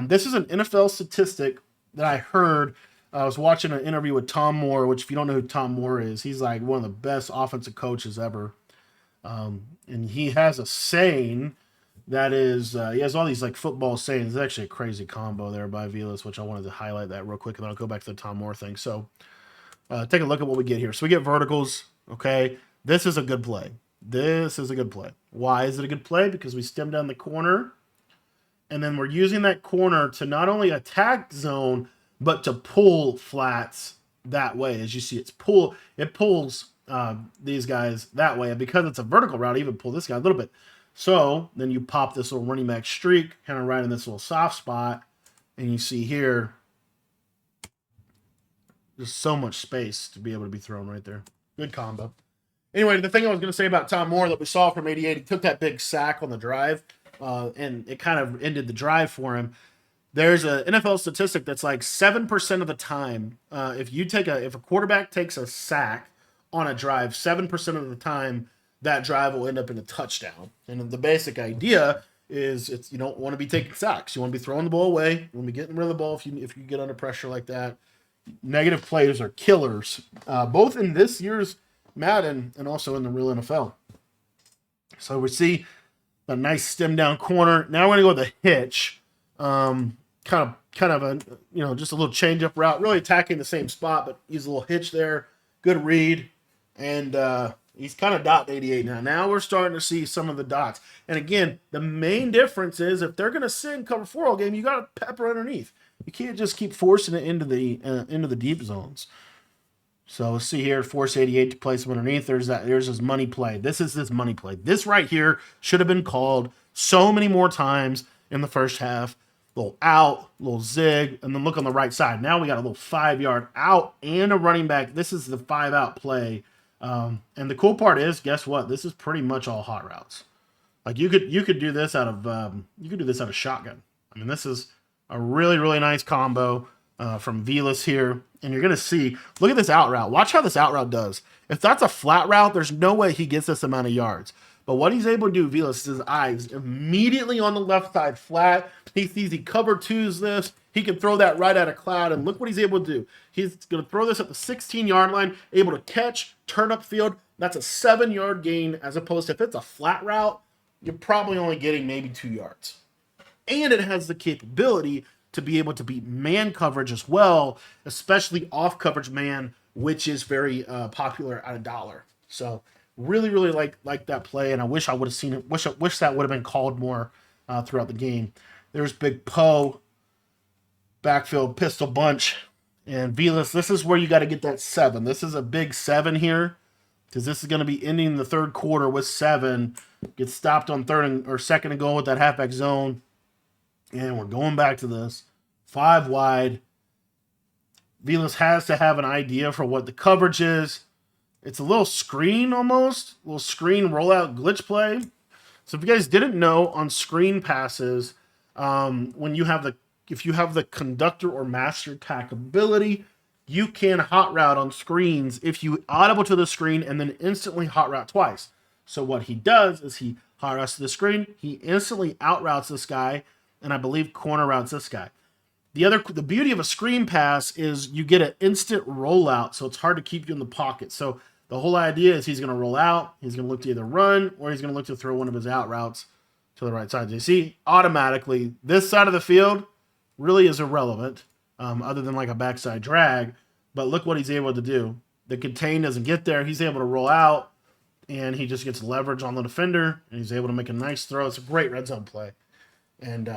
This is an NFL statistic that I heard. I was watching an interview with Tom Moore, which if you don't know who Tom Moore is, he's like one of the best offensive coaches ever. And he has a saying that is, he has all these like football sayings. It's actually a crazy combo there by Vilas, which I wanted to highlight that real quick, and then I'll go back to the Tom Moore thing. So take a look at what we get here. So we get verticals, okay? This is a good play. This is a good play. Why is it a good play? Because we stem down the corner, and then we're using that corner to not only attack zone, but to pull flats that way. As you see, it pulls these guys that way. And because it's a vertical route, even pull this guy a little bit. So then you pop this little running back streak kind of right in this little soft spot. And you see here, there's so much space to be able to be thrown right there. Good combo. Anyway, the thing I was going to say about Tom Moore that we saw from 88, he took that big sack on the drive, and it kind of ended the drive for him. There's an NFL statistic that's like 7% of the time, if a quarterback takes a sack on a drive, 7% of the time that drive will end up in a touchdown. And the basic idea is you don't want to be taking sacks. You want to be throwing the ball away. You want to be getting rid of the ball if you get under pressure like that. Negative plays are killers, both in this year's Madden and also in the real NFL. So we see a nice stem down corner. Now we're going to go with a hitch. Kind of a, just a little change up route, really attacking the same spot, but use a little hitch there. Good read. And he's kind of dot 88 now. Now we're starting to see some of the dots. And again, the main difference is if they're going to sit in cover 4 all game, you got to pepper underneath. You can't just keep forcing it into the deep zones. So let's see here, force 88 to place him underneath. There's his money play. This is his money play. This right here should have been called so many more times in the first half. Little out, little zig, and then look on the right side. Now we got a little 5-yard out and a running back. This is the 5-out play. And the cool part is, guess what? This is pretty much all hot routes. Like you could do this out of shotgun. I mean, this is a really, really nice combo from Vilas here. And you're going to see, look at this out route. Watch how this out route does. If that's a flat route, there's no way he gets this amount of yards. But what he's able to do, Vilas, is his eyes immediately on the left side flat. He sees he cover twos this. He can throw that right at a cloud. And look what he's able to do. He's going to throw this at the 16-yard line, able to catch, turn upfield. That's a 7-yard gain, as opposed to if it's a flat route, you're probably only getting maybe 2 yards. And it has the capability to be able to beat man coverage as well, especially off coverage man, which is very popular at $1. So really, really like that play, and I wish I would have seen it. Wish that would have been called more throughout the game. There's Big Poe, backfield pistol bunch, and Vilas. This is where you got to get that 7. This is a big 7 here, because this is going to be ending the third quarter with 7. Get stopped on second and goal with that halfback zone. And we're going back to this. 5 wide. Vilas has to have an idea for what the coverage is. It's a little screen almost. A little screen rollout glitch play. So if you guys didn't know, on screen passes, if you have the conductor or master tack ability, you can hot route on screens if you audible to the screen and then instantly hot route twice. So what he does is he hot routes to the screen. He instantly out routes this guy. And I believe corner routes this guy. The beauty of a screen pass is you get an instant rollout, so it's hard to keep you in the pocket. So the whole idea is he's going to roll out, he's going to look to either run, or he's going to look to throw one of his out routes to the right side. You see, automatically, this side of the field really is irrelevant, other than like a backside drag. But look what he's able to do. The contain doesn't get there. He's able to roll out, and he just gets leverage on the defender, and he's able to make a nice throw. It's a great red zone play. And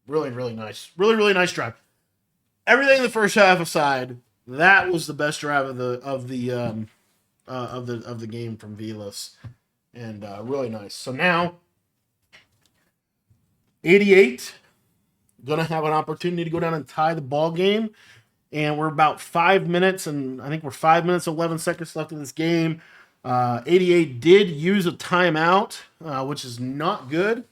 really, really nice. Really, really nice drive. Everything in the first half aside, that was the best drive of the game from Vilas. And really nice. So now 88 gonna have an opportunity to go down and tie the ball game. And we're about 5 minutes, and I think we're 5 minutes, 11 seconds left in this game. 88 did use a timeout, which is not good.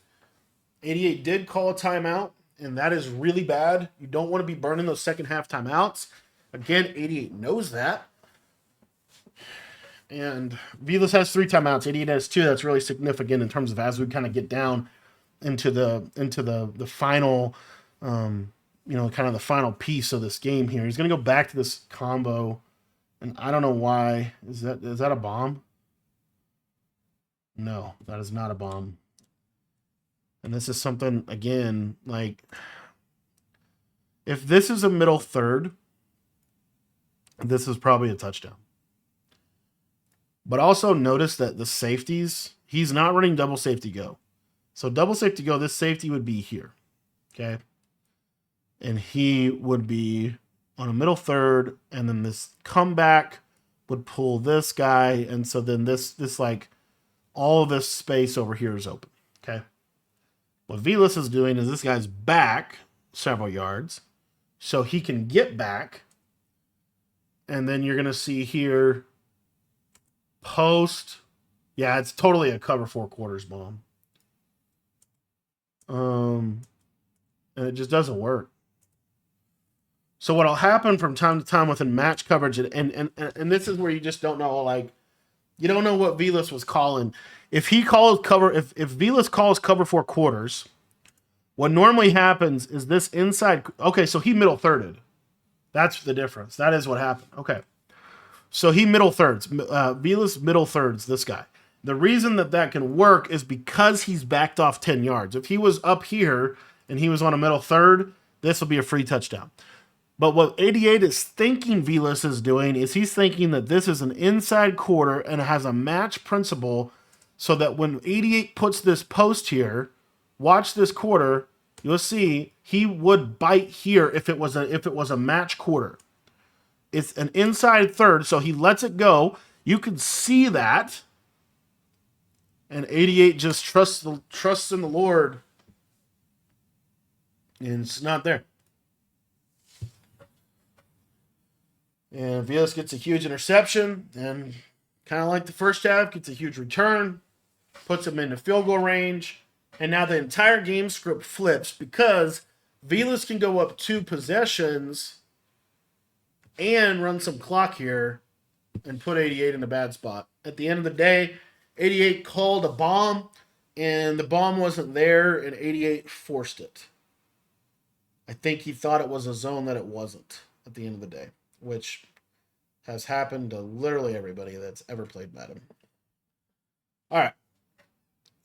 88 did call a timeout, and that is really bad. You don't want to be burning those second half timeouts. Again, 88 knows that. And Vilas has 3 timeouts. 88 has 2. That's really significant in terms of as we kind of get down into the final, kind of the final piece of this game here. He's going to go back to this combo, and I don't know why. Is that a bomb? No, that is not a bomb. And this is something, again, like, if this is a middle third, this is probably a touchdown. But also notice that the safeties, he's not running double safety go. So double safety go, this safety would be here, okay? And he would be on a middle third, and then this comeback would pull this guy, and so then this like all of this space over here is open. Okay. What Velas is doing is this guy's back several yards, so he can get back. And then you're going to see here, post. Yeah, it's totally a cover 4 quarters bomb. And it just doesn't work. So what'll happen from time to time within match coverage, and this is where you just don't know, like, you don't know what Velas was calling. If Velas calls cover 4 quarters, what normally happens is this inside. Okay, so he middle thirded. That's the difference. That is what happened. Okay, so he middle thirds. Velas middle thirds this guy. The reason that can work is because he's backed off 10 yards. If he was up here and he was on a middle third, this will be a free touchdown. But what 88 is thinking Velas is doing is he's thinking that this is an inside quarter and it has a match principle, so that when 88 puts this post here, watch this quarter, you'll see he would bite here if it was a match quarter. It's an inside third, so he lets it go. You can see that. And 88 just trusts in the Lord. And it's not there. And Velas gets a huge interception. And kind of like the first half, gets a huge return. Puts him into field goal range. And now the entire game script flips because Velas can go up 2 possessions and run some clock here and put 88 in a bad spot. At the end of the day, 88 called a bomb, and the bomb wasn't there, and 88 forced it. I think he thought it was a zone that it wasn't at the end of the day, which has happened to literally everybody that's ever played Madden. All right.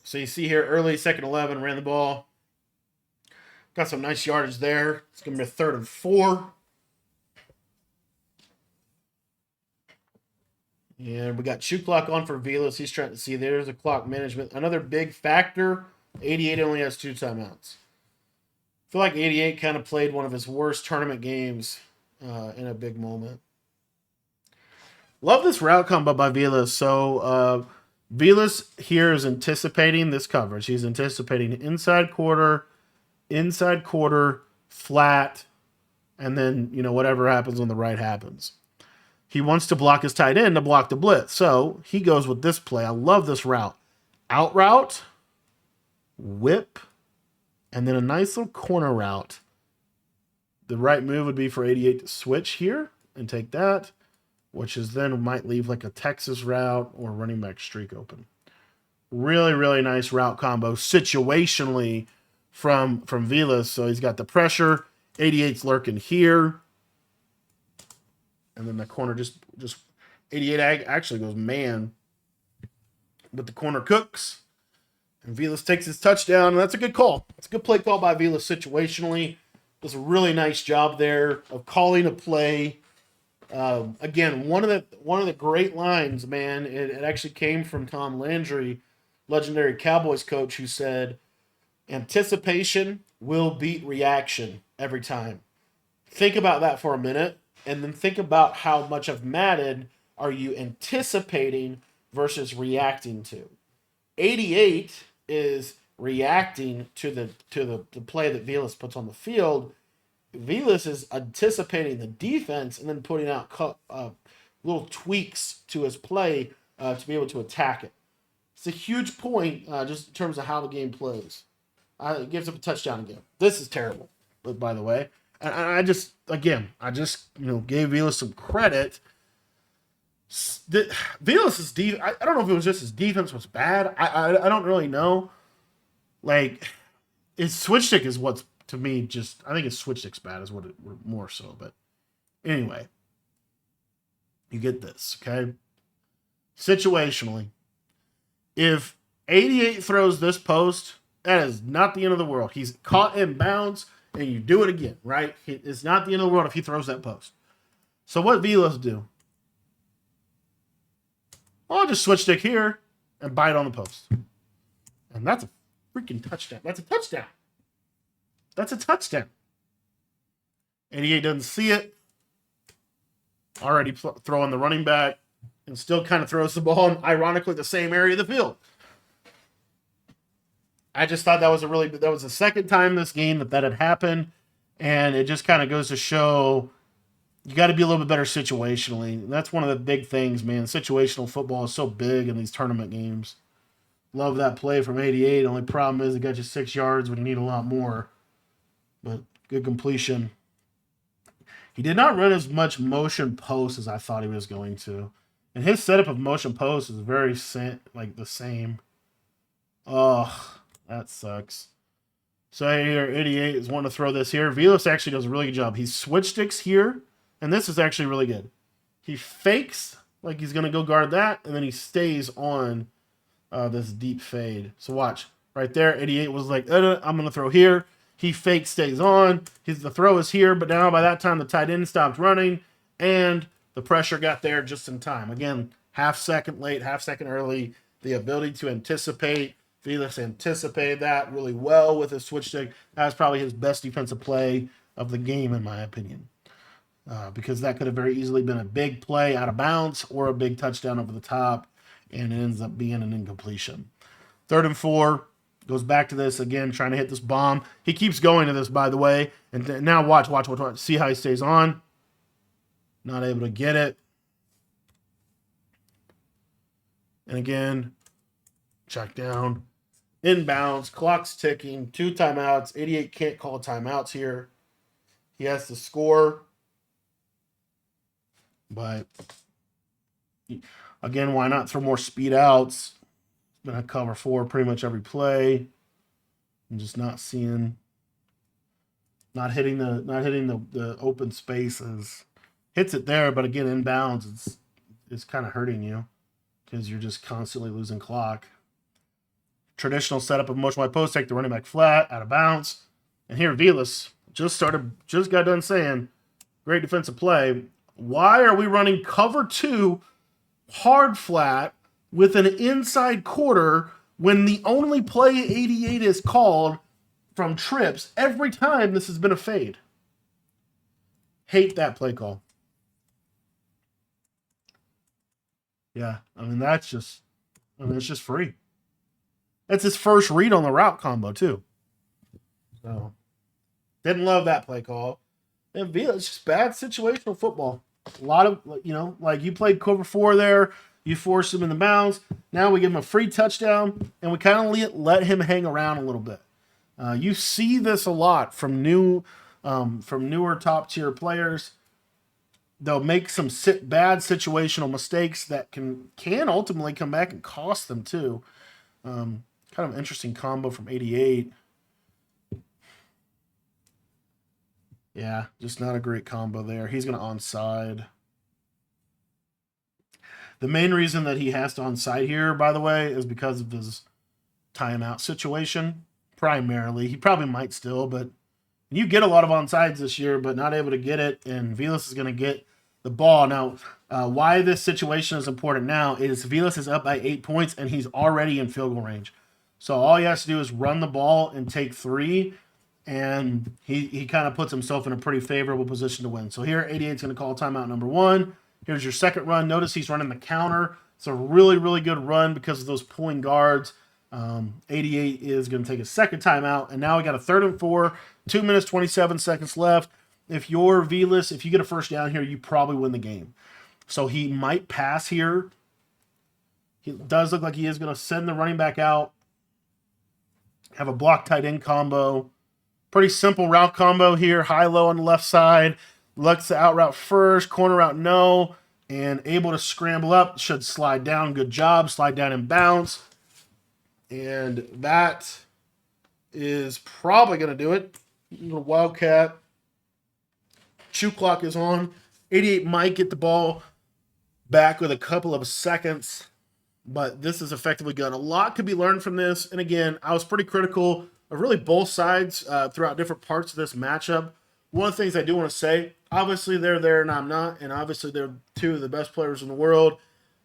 So you see here, early, 2nd 11, ran the ball. Got some nice yardage there. It's going to be a 3rd and 4. And we got shoot clock on for Velas. He's trying to see there's a clock management. Another big factor, 88 only has 2 timeouts. I feel like 88 kind of played one of his worst tournament games in a big moment. Love this route combo by Velas. So Velas here is anticipating this coverage. He's anticipating inside quarter, flat, and then, whatever happens on the right happens. He wants to block his tight end to block the blitz. So he goes with this play. I love this route. Out route, whip, and then a nice little corner route. The right move would be for 88 to switch here and take that, which is then might leave like a Texas route or running back streak open. Really, really nice route combo situationally from Velas. So he's got the pressure. 88's lurking here. And then the corner just 88 actually goes man. But the corner cooks. And Velas takes his touchdown. And that's a good call. It's a good play call by Velas situationally. Does a really nice job there of calling a play. Again, one of the great lines, man, it actually came from Tom Landry, legendary Cowboys coach, who said, anticipation will beat reaction every time. Think about that for a minute. And then think about how much of Madden are you anticipating versus reacting to. 88 is reacting to the play that Velas puts on the field. Velas is anticipating the defense and then putting out little tweaks to his play to be able to attack it. It's a huge point just in terms of how the game plays. It gives up a touchdown again. This is terrible, by the way. And I just gave Velas some credit. Velas's I don't know if it was just his defense was bad. I don't really know. Like, his switch stick is what's, to me, just, I think his switch stick's bad is what it more so. But anyway, you get this, okay? Situationally, if 88 throws this post, that is not the end of the world. He's caught in bounds. And you do it again, right? It's not the end of the world if he throws that post. So what Velas do? I'll just switch stick here and bite on the post. And that's a freaking touchdown. That's a touchdown. That's a touchdown. 88 doesn't see it. Already throwing the running back and still kind of throws the ball in, ironically, the same area of the field. I just thought that was the second time this game that had happened, and it just kind of goes to show you got to be a little bit better situationally. That's one of the big things, man. Situational football is so big in these tournament games. Love that play from 88. Only problem is it got you 6 yards when you need a lot more. But good completion. He did not run as much motion post as I thought he was going to. And his setup of motion post is very the same. Oh, that sucks. So here, 88 is wanting to throw this here. Vilas actually does a really good job. He switch sticks here, and this is actually really good. He fakes like he's going to go guard that, and then he stays on this deep fade. So watch. Right there, 88 was like, I'm going to throw here. He fakes, stays on. The throw is here, but now by that time the tight end stopped running, and the pressure got there just in time. Again, half second late, half second early. The ability to anticipate. Felix anticipated that really well with his switch stick. That was probably his best defensive play of the game, in my opinion, because that could have very easily been a big play out of bounds or a big touchdown over the top, and it ends up being an incompletion. 3rd and 4. Goes back to this again, trying to hit this bomb. He keeps going to this, by the way. And now watch. See how he stays on. Not able to get it. And again, check down. Inbounds. Clock's ticking. 2 timeouts. 88 can't call timeouts here. He has to score. But again, why not throw more speed outs? Gonna cover 4 pretty much every play. I'm just not hitting the open spaces. Hits it there, but again, inbounds, it's kind of hurting you because you're just constantly losing clock. Traditional setup of motion wide post, take the running back flat, out of bounds. And here, Vilas just got done saying, great defensive play. Why are we running cover 2 hard flat with an inside quarter when the only play 88 is called from trips? Every time this has been a fade. Hate that play call. Yeah, it's just free. That's his first read on the route combo too. So, didn't love that play call. And it's just bad situational football. A lot of, like you played cover 4 there. You force him in the bounds. Now we give him a free touchdown, and we kind of let him hang around a little bit. You see this a lot from newer top tier players. They'll make some bad situational mistakes that can ultimately come back and cost them too. Kind of an interesting combo from 88. Yeah, just not a great combo there. He's going to onside. The main reason that he has to onside here, by the way, is because of his timeout situation. Primarily. He probably might still, but you get a lot of onsides this year, but not able to get it, and Vilas is going to get the ball. Now, why this situation is important now is Vilas is up by 8 points, and he's already in field goal range. So all he has to do is run the ball and take 3, and he kind of puts himself in a pretty favorable position to win. So here, 88 is going to call timeout number 1. Here's your second run. Notice he's running the counter. It's a really, really good run because of those pulling guards. 88 is going to take a second timeout. And now we got a 3rd and 4, 2 minutes, 27 seconds left. If you're Vilas, if you get a first down here, you probably win the game. So he might pass here. He does look like he is going to send the running back out. Have a block tight end combo. Pretty simple route combo here. High-low on the left side. Looks the out route first, corner route no, and able to scramble up. Should slide down. Good job. Slide down and bounce. And that is probably going to do it. Little Wildcat. Shoe clock is on. 88 might get the ball back with a couple of seconds, but this is effectively good. A lot could be learned from this. And again, I was pretty critical of really both sides throughout different parts of this matchup. One of the things I do want to say, obviously they're there and I'm not, and obviously they're 2 of the best players in the world,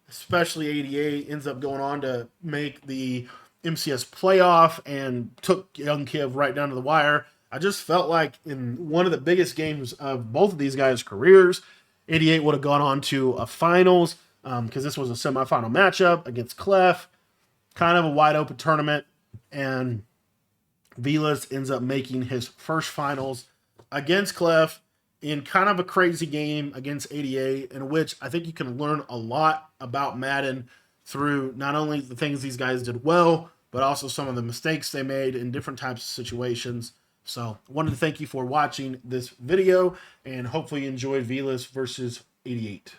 especially 88, ends up going on to make the MCS playoff and took Young Kiv right down to the wire. I just felt like in one of the biggest games of both of these guys' careers, 88 would have gone on to a finals because this was a semifinal matchup against Clef, kind of a wide open tournament, and Vilas ends up making his first finals against Clef in kind of a crazy game against 88, in which I think you can learn a lot about Madden through not only the things these guys did well, but also some of the mistakes they made in different types of situations. So I wanted to thank you for watching this video, and hopefully you enjoyed Vilas versus 88.